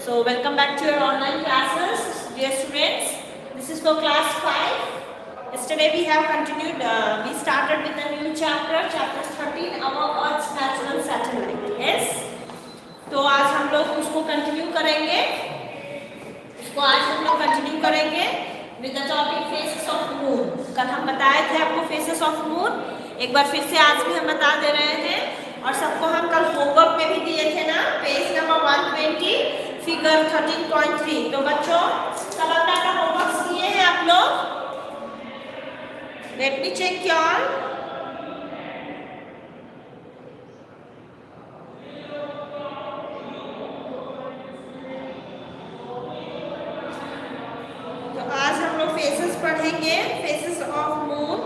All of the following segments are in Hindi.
So welcome back to your online classes, dear students. This is for class 5. Yesterday we have continued, we started with a new chapter, chapter 13, our Earth's natural satellite. Yes? तो आज हम लोग उसको कंटिन्यू करेंगे with the topic faces of moon. कल हम बताए थे आपको faces of moon, एक बार फिर से आज भी हम बता दे रहे हैं और सबको हम कल होमवर्क में भी दिए थे ना, पेज नंबर 120 फिगर 13.3. तो बच्चों सब अपना होमवर्क किए हैं आप लोग? Let me check your. तो आज हम लोग फेसेस पढ़ेंगे, phases of moon.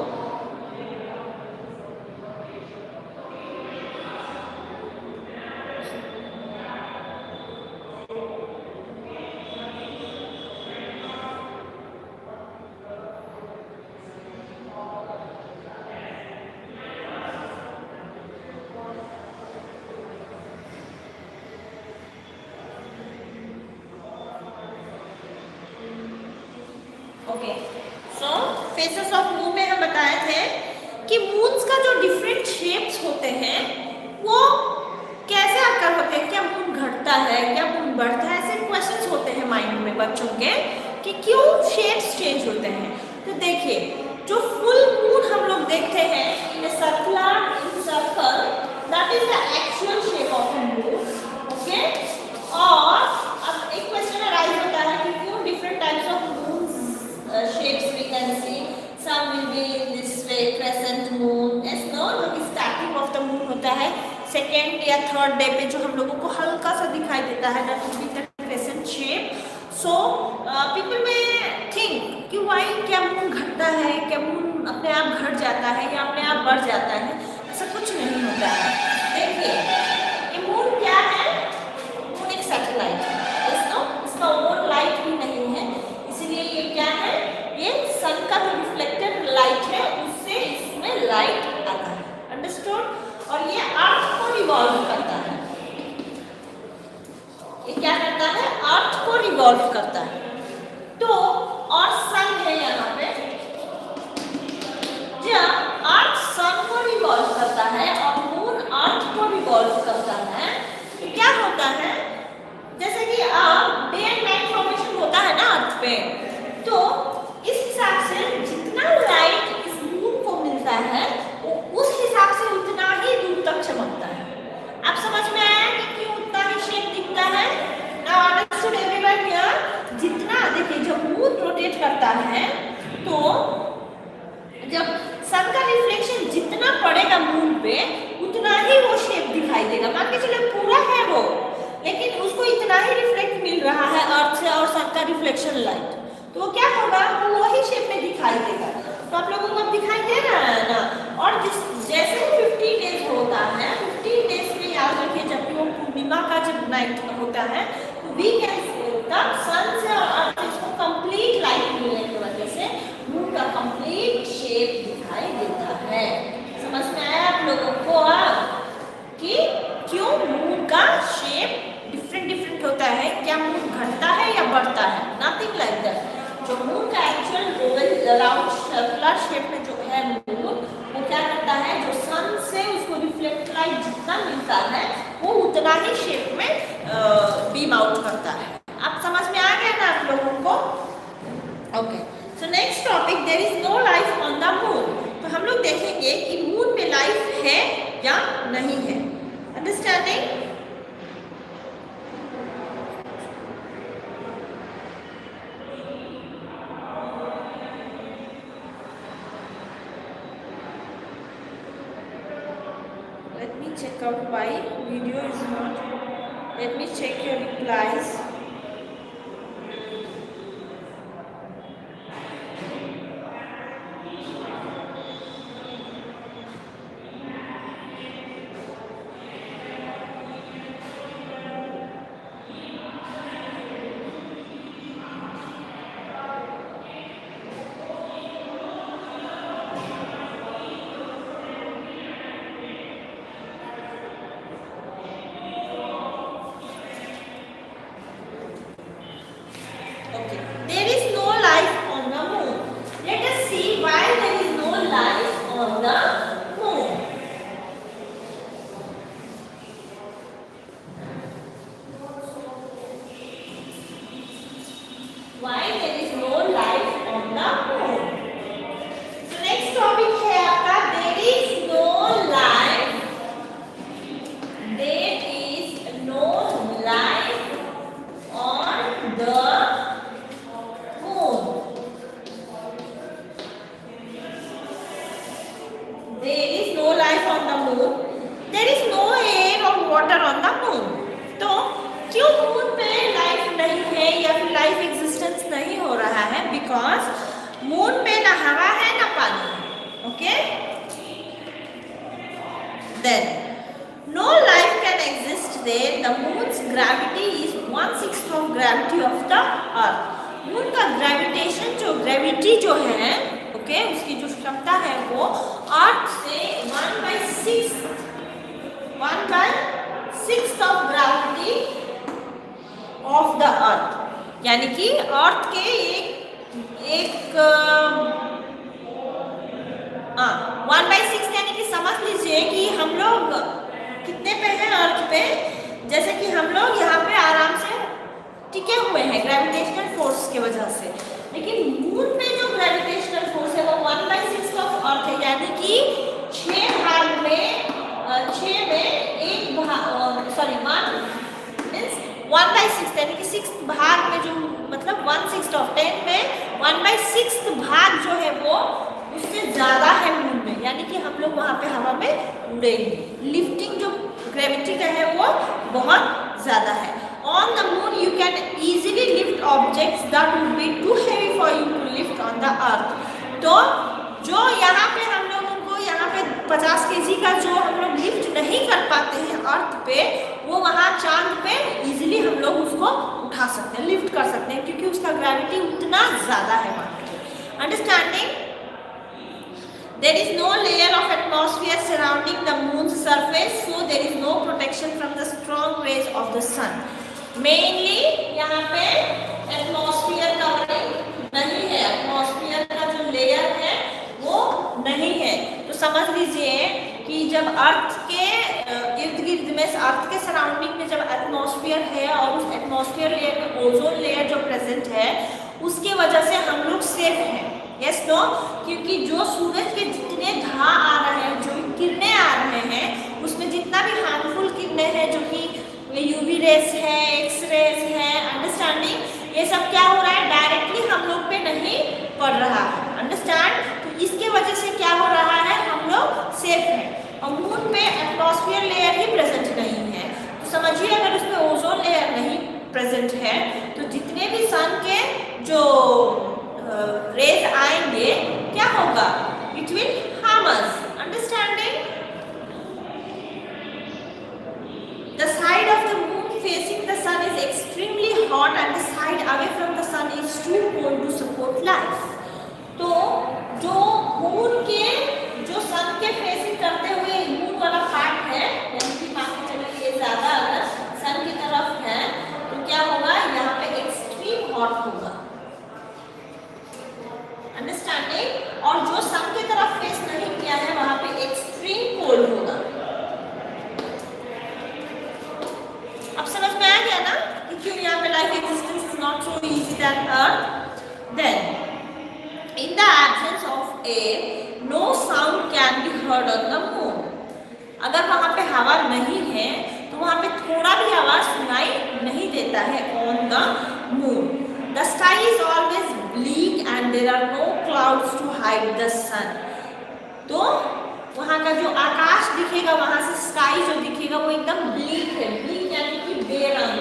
Okay, so phases of moon में हम बताए थे कि मून्स का जो डिफरेंट शेप्स होते हैं वो कैसे आकर होते हैं. क्या मून घटता है, क्या मून बढ़ता है, ऐसे क्वेश्चंस होते हैं माइंड में बच्चों के कि क्यों शेप्स चेंज होते हैं. तो देखिए, जो फुल मून हम लोग देखते हैं in circle, that is the actual shape of a moon. Okay, और अब एक क्वेश्चन अराइज होता है कि क्यों different types of shapes we can see. Some will be in this way, crescent moon. Yes, no, जो कि starting of the moon होता है, second या third day पे जो हम लोगों को हल्का सा दिखाई देता है, that will be the crescent shape. So people may think कि why क्या moon घटता है, क्या moon अपने आप घट जाता है या अपने आप बढ़ जाता है. ऐसा कुछ नहीं होता है. देखिए, ये moon क्या है? moon एक सैटेलाइट है. Yes, no, इसका ओन लाइट भी नहीं है, इसलिए ये क्या है, ये सन का जो रिफ्लेक्टेड लाइट है उससे इसमें लाइट आता है. अंडरस्टूड? और ये अर्थ को रिवॉल्व करता है. ये क्या करता है? अर्थ को रिवॉल्व करता है. तो और सन है यहाँ पे, जब अर्थ सन को रिवॉल्व करता है और मून अर्थ को रिवॉल्व करता है तो क्या होता है, जैसे कि डे एंड नाइट फॉर्मेशन होता है ना अर्थ पे, तो इस हिसाब से जितना लाइट इस मून को मिलता है वो उस हिसाब से उतना ही दूर तक चमकता है. आप समझ में आया कि क्यों उतना ही शेप दिखता है? Now understood everyone here. जितना देखिए, जब मून रोटेट करता है तो जब सन का रिफ्लेक्शन जितना पड़ेगा मून पे उतना ही वो शेप दिखाई देगा. मान के चलो पूरा है वो, लेकिन उसको इतना ही रिफ्लेक्ट मिल रहा है अर्थ से और सन का रिफ्लेक्शन लाइट, तो क्या होगा, वो वही शेप में दिखाई देगा. तो आप लोगों को दिखाई दे रहा है ना. और जैसे 50 डेज होता है, 50 डेज में याद रखिए जब भी वो पूर्णिमा का जब नाइट होता है तो वी कैन तब सन से और अर्थ को कंप्लीट लाइट मिलने की वजह से मून का कंप्लीट शेप दिखाई देता है. समझ में आया आप लोगों को कि क्यों मून का शेप डिफरेंट होता है? क्या मून घटता है या बढ़ता है? Nothing like that. जो मून का एक्चुअल राउंड सर्कुलर शेप में जो है मून, वो क्या करता है, जो सन से उसको रिफ्लेक्ट लाइट जितना मिलता है वो उतना ही शेप में बीम आउट करता है. आप समझ में आ गया ना आप लोगों को? Okay, so next topic, there is no life on the moon. तो हम लोग देखेंगे कि मून में लाइफ है या नहीं है. Understanding? Let me check out why video is not. Let me check your replies. हो रहा है, बिकॉज मून पे ना हवा है ना पानी है। Okay, then no life can exist there. The moon's gravity is 1/6 of gravity of the earth. Moon का ग्रेविटेशन जो ग्रेविटी जो है, ओके, उसकी जो क्षमता है वो अर्थ से 1/6 of gravity of the earth, यानी कि अर्थ के एक 1/6, यानी कि समझ लीजिए कि हम लोग कितने पे हैं अर्थ पे, जैसे कि हम लोग यहाँ पे आराम से टिके हुए हैं ग्रेविटेशनल फोर्स की वजह से, लेकिन मून पे जो ग्रेविटेशनल फोर्स है वो 1/6 ऑफ अर्थ है, यानी कि 6 भाग में 1/6, यानी कि 6 भाग में जो मतलब 1/6 ऑफ 10 में 1/6 भाग जो है वो उससे ज़्यादा है मून में, यानी कि हम लोग वहाँ पे हवा में उड़ेंगे। लिफ्टिंग जो ग्रेविटी का है वो बहुत ज़्यादा है। On the moon you can easily lift objects that would be too heavy for you to lift on the earth. तो जो यहाँ पे हम लोगों को यहाँ पे 50 kg का जो हम लोग लिफ्ट नहीं कर पाते हैं अर्थ पे, वो वहाँ चांद पे इजीली हम लोग उसको उठा सकते हैं, लिफ्ट कर सकते हैं, क्योंकि उसका ग्रेविटी उतना ज़्यादा है वहाँ पे। Understanding? There is no layer of atmosphere surrounding the moon's surface, so there is no protection from the strong rays of the sun. Mainly यहाँ पे एटमॉस्फेयर कवरिंग नहीं है, एटमॉस्फेयर का जो लेयर है वो नहीं है। तो समझ लीजिए कि जब अर्थ के इर्द गिर्द में, अर्थ के सराउंडिंग में जब एटमॉस्फेयर है और उस एटमॉस्फेयर लेयर में ओजोन लेयर जो प्रेजेंट है, उसके वजह से हम लोग सेफ हैं। यस नो, क्योंकि जो सूरज के जितने धा आ रहे हैं, जो किरणें आ रहे हैं, उसमें जितना भी हार्मफुल किरणें हैं, जो कि यूवी रेस है, एक्स रेस है, अंडरस्टैंडिंग, ये सब क्या हो रहा है, डायरेक्टली हम लोग पे नहीं पड़ रहा है। अंडरस्टैंड? तो इसके वजह से क्या हो रहा है, हम लोग सेफ हैं। और मून पे एटमॉस्फेयर लेयर ही प्रेजेंट नहीं है, तो समझिए अगर उसमें ओजोन लेयर नहीं प्रेजेंट है तो जितने भी सन के जो रेज आएंगे क्या होगा, it will harm us. Understanding? The side of the moon facing the sun is extremely hot and the side away from the sun is too cold to support life. तो जो मून के जो सन के फेसिंग करते हुए मून वाला पार्ट है, यानी कि मान के चलिए ये ज्यादा अगर सन की तरफ है तो क्या होगा, यहाँ पे एक्सट्रीम हॉट होगा। अंडरस्टैंडिंग? और जो सन की तरफ फेस नहीं किया है वहां पे एक्सट्रीम कोल्ड होगा। अब समझ में आ गया ना कि क्यों यहाँ पे life existence is not so easy that earth. Then in the absence of air no sound can be heard on the moon. अगर वहां पे हवा नहीं है तो वहां पे थोड़ा भी आवाज सुनाई नहीं देता है on the moon. The sky is always bleak and there are no clouds to hide the sun. तो वहाँ का जो आकाश दिखेगा, वहाँ से स्काई जो दिखेगा वो एकदम ब्लीक है। ब्लीक यानी कि बेरंग,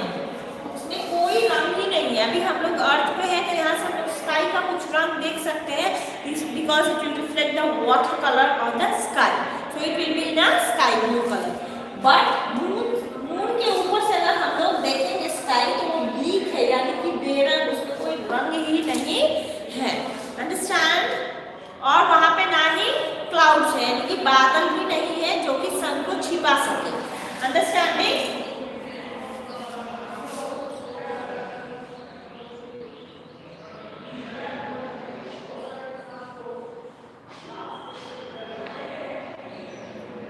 उसमें कोई रंग ही नहीं है। अभी हम लोग अर्थ पे हैं तो यहाँ से हम लोग स्काई का कुछ रंग देख सकते हैं, because it will reflect the water colour on the sky, so it will be in a sky blue colour. But moon के ऊपर से अगर हम लोग देखेंगे स्काई तो वो ब्लीक है, यानी कि बेरंग, उसमें कोई रंग ही नहीं है। अंडरस्टैंड? और वहां पे ना ही क्लाउड्स है, यानी कि बादल भी नहीं है जो कि सन को छिपा सके। Understanding?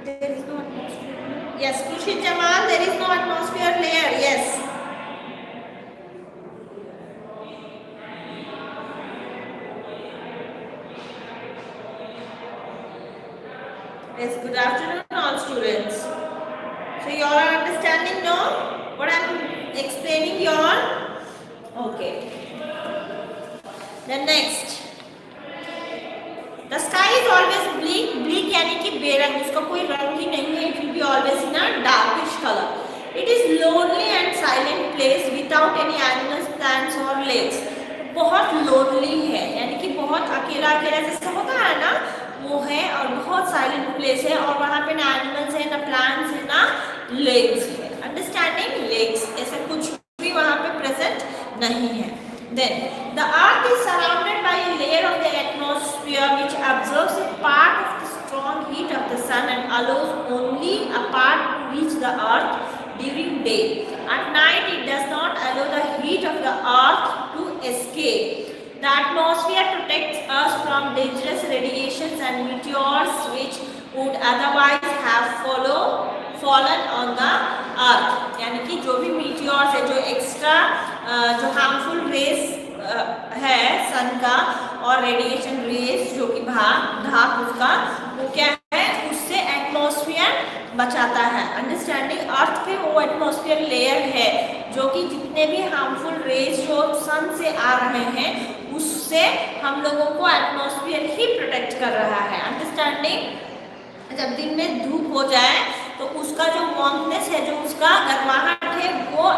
There is no atmosphere. Yes, Kushit Jamal, there is no atmosphere layer. Yes. Yes, good afternoon all students. So you all are understanding now what I am explaining you all? Okay. Then next. The sky is always bleak. Bleak यानी कि बेरंग, उसका कोई रंग ही नहीं है. It will be always in a darkish color. It is lonely and silent place without any animals, plants or lakes. बहुत लोनली है, यानी कि बहुत अकेला अकेला जैसा होता है ना, वो है। और बहुत साइलेंट प्लेस है, और वहाँ पे ना एनिमल्स है, ना प्लांट्स है, ना लेक्स है। अंडरस्टैंडिंग? लेक्स ऐसा कुछ भी वहाँ पे प्रेजेंट नहीं है। Then the earth is surrounded by a layer of the atmosphere which absorbs a part of the strong heat of the sun and allows only a part to reach the earth during day. At night it does not allow the heat of the earth to escape. The atmosphere protects us from dangerous radiations and meteors which would otherwise have fallen on the earth. यानी कि जो भी मीटियोर्स है, जो एक्स्ट्रा जो हार्मफुल रेस है सन का, और रेडिएशन रेस जो कि धाक उसका, वो क्या है, उससे एटमॉस्फेयर बचाता है। अंडरस्टैंडिंग? अर्थ पे वो एटमॉस्फेयर लेयर है जो कि जितने भी हार्मफुल रेस जो सन से आ रहे हैं उससे हम लोगों को एटमॉस्फेयर ही प्रोटेक्ट कर रहा है। अंडरस्टैंडिंग? जब दिन में धूप हो जाए तो उसका जो वार्मनेस है, जो उसका गर्माहट है, वो